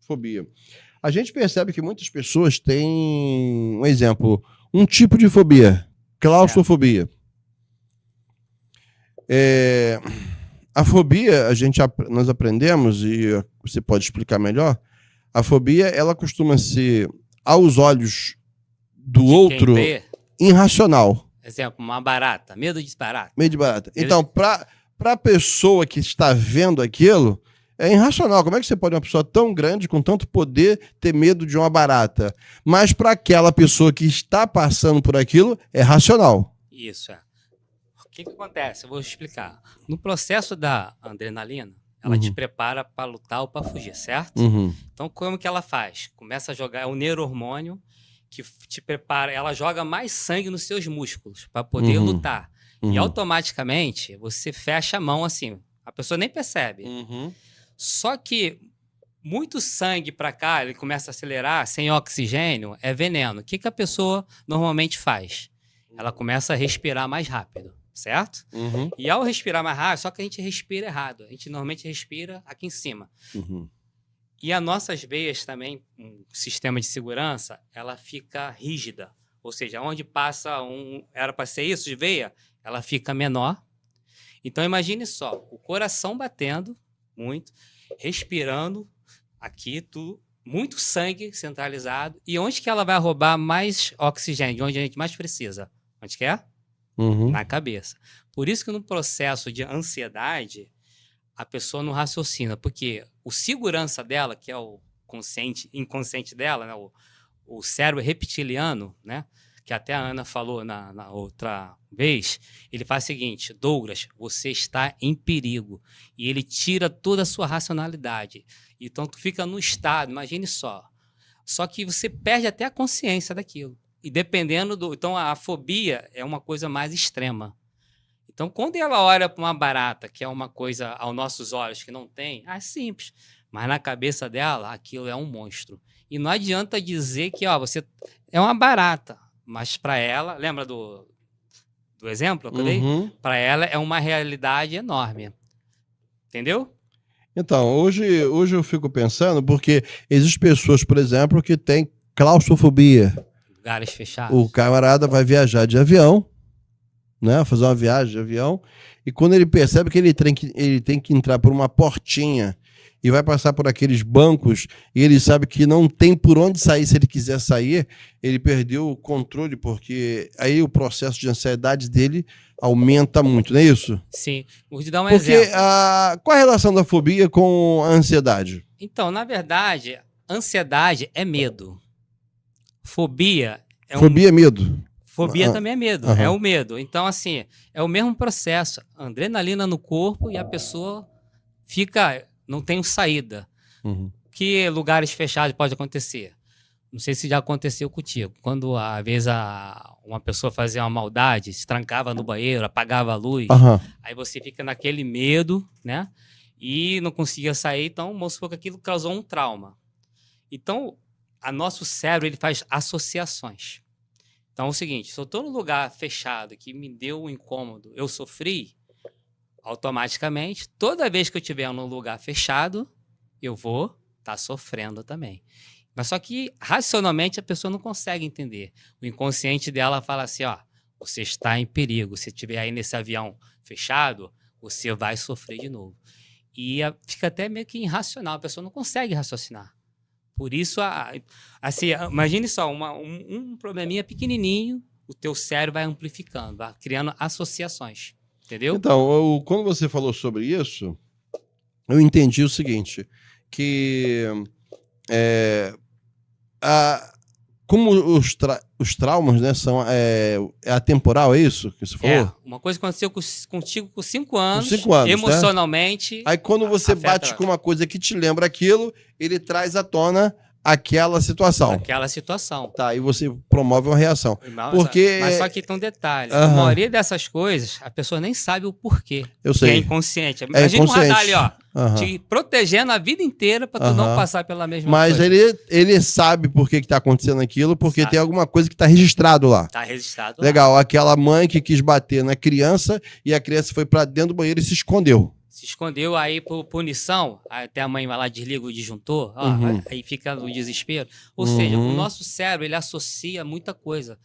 Fobia. A gente percebe que muitas pessoas têm, um exemplo, um tipo de fobia, claustrofobia. A fobia, nós aprendemos, e você pode explicar melhor, a fobia, ela costuma ser, aos olhos do outro, irracional. Exemplo, uma barata, medo de barata. Medo de barata. Então, para a pessoa que está vendo aquilo, é irracional. Como é que você pode, uma pessoa tão grande, com tanto poder, ter medo de uma barata? Mas para aquela pessoa que está passando por aquilo, é racional. Isso, é. O que acontece? Eu vou explicar. No processo da adrenalina, ela te prepara para lutar ou para fugir, certo? Então, como que ela faz? Começa a jogar, é o neurohormônio que te prepara, ela joga mais sangue nos seus músculos para poder lutar. E automaticamente, você fecha a mão assim. A pessoa nem percebe. Só que muito sangue para cá, ele começa a acelerar, sem oxigênio, é veneno. O que a pessoa normalmente faz? Ela começa a respirar mais rápido, certo? E ao respirar mais rápido, só que a gente respira errado. A gente normalmente respira aqui em cima. E as nossas veias também, um sistema de segurança, ela fica rígida. Ou seja, onde passa era para ser isso de veia, ela fica menor. Então imagine só, o coração batendo muito, respirando aqui, tudo, muito sangue centralizado. E onde que ela vai roubar mais oxigênio? De onde a gente mais precisa? Onde que é? Na cabeça. Por isso que no processo de ansiedade, a pessoa não raciocina, porque o segurança dela, que é o inconsciente dela, né, o cérebro reptiliano, né, que até a Ana falou na outra vez, ele faz o seguinte: Douglas, você está em perigo. E ele tira toda a sua racionalidade. Então, tu fica no estado, imagine só. Só que você perde até a consciência daquilo. E dependendo do... Então, a fobia é uma coisa mais extrema. Então, quando ela olha para uma barata, que é uma coisa aos nossos olhos que não tem, é simples. Mas na cabeça dela, aquilo é um monstro. E não adianta dizer que você é uma barata. Mas para ela, lembra do exemplo que eu dei? Para ela é uma realidade enorme. Entendeu? Então, hoje eu fico pensando, porque existem pessoas, por exemplo, que têm claustrofobia. Lugares fechados. O camarada vai viajar de avião, né? Fazer uma viagem de avião, e quando ele percebe que ele tem que entrar por uma portinha e vai passar por aqueles bancos, e ele sabe que não tem por onde sair se ele quiser sair, ele perdeu o controle, porque aí o processo de ansiedade dele aumenta muito, não é isso? Sim. Vou te dar um porque exemplo. Qual a relação da fobia com a ansiedade? Então, na verdade, ansiedade é medo. Fobia é Fobia é medo? Fobia também é medo, é o medo. Então, assim, é o mesmo processo. Adrenalina no corpo e a pessoa não tem saída. Que lugares fechados pode acontecer? Não sei se já aconteceu contigo. Quando, às vezes, uma pessoa fazia uma maldade, se trancava no banheiro, apagava a luz, aí você fica naquele medo, né? E não conseguia sair, então, vamos supor que aquilo causou um trauma. Então, nosso cérebro ele faz associações. Então, é o seguinte, se eu estou num lugar fechado que me deu um incômodo, eu sofri, automaticamente, toda vez que eu estiver num lugar fechado, eu vou estar sofrendo também. Mas só que, racionalmente, a pessoa não consegue entender. O inconsciente dela fala assim, você está em perigo. Se estiver aí nesse avião fechado, você vai sofrer de novo. E fica até meio que irracional. A pessoa não consegue raciocinar. Por isso, assim, imagine só, um probleminha pequenininho, o teu cérebro vai amplificando, vai criando associações. Entendeu? Então, quando você falou sobre isso, eu entendi o seguinte, que como os traumas, né, são atemporal, é isso que você falou? Uma coisa que aconteceu contigo com 5 anos, com 5 anos, emocionalmente. Aí quando você bate com uma coisa que te lembra aquilo, ele traz à tona aquela situação. Aquela situação. Tá, e você promove uma reação. Mas só que tem um detalhe. A maioria dessas coisas, a pessoa nem sabe o porquê. Eu sei. Que é inconsciente. A gente um radar ali, te protegendo a vida inteira para tu não passar pela mesma coisa. Mas ele sabe por que tá acontecendo aquilo, porque tem alguma coisa que tá registrado lá. Tá registrado lá. Legal, aquela mãe que quis bater na criança e a criança foi para dentro do banheiro e se escondeu. Se escondeu aí por punição, até a mãe vai lá, desliga o disjuntor, ó, aí fica no desespero. Ou seja, o nosso cérebro, ele associa muita coisa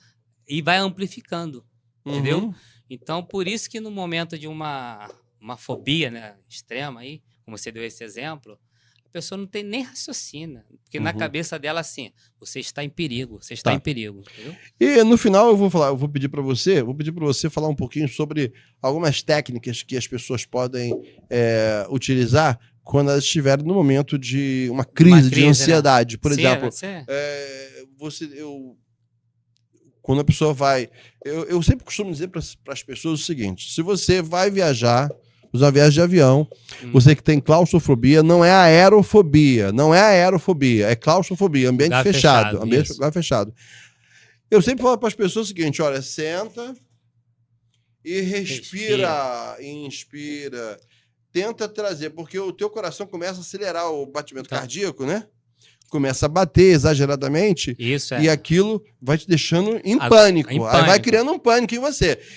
e vai amplificando, entendeu? Então, por isso que no momento de uma fobia, né, extrema aí, como você deu esse exemplo, a pessoa não tem nem raciocínio, porque na cabeça dela, assim, você está em perigo, você está em perigo, entendeu? E no final eu vou pedir para você falar um pouquinho sobre algumas técnicas que as pessoas podem utilizar quando elas estiverem no momento de uma crise de ansiedade. Né? Por exemplo, quando a pessoa vai... Eu sempre costumo dizer para as pessoas o seguinte, se você vai viajar, fazer uma viagem de avião, você que tem claustrofobia, não é aerofobia, é claustrofobia, ambiente fechado. Lugar fechado. Eu sempre falo para as pessoas o seguinte, olha, senta e respira, inspira, tenta trazer, porque o teu coração começa a acelerar o batimento cardíaco, né? Começa a bater exageradamente, e aquilo vai te deixando em pânico. Aí vai criando um pânico em você.